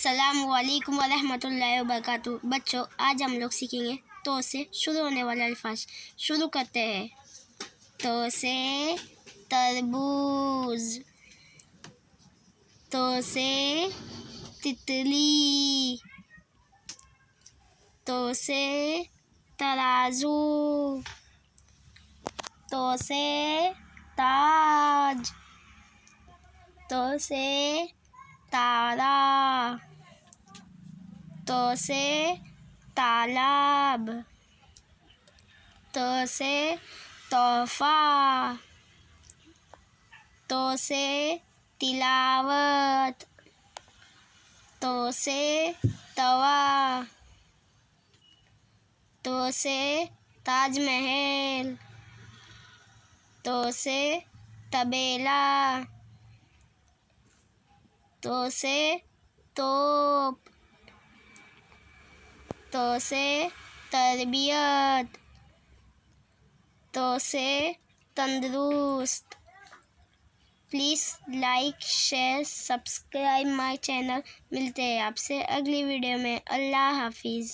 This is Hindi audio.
अस्सलामुअलैकुम वरहमतुल्लाहि वबरकातुहू। बच्चों, आज हम लोग सीखेंगे तो से शुरू होने वाले अल्फाज। शुरू करते हैं। तो से तरबूज, तो से तितली, तो से तराजू, तो से ताज, तो से तारा, तो से तालाब, तो से तोहफा, तो से तिलावत, तो से तवा, तो से ताजमहल, तो से तबेला, तो से तोप, तो से तरबियत, तो से तंदुरुस्त। Please like, share, subscribe my channel. मिलते हैं आपसे अगली वीडियो में। अल्लाह हाफिज़।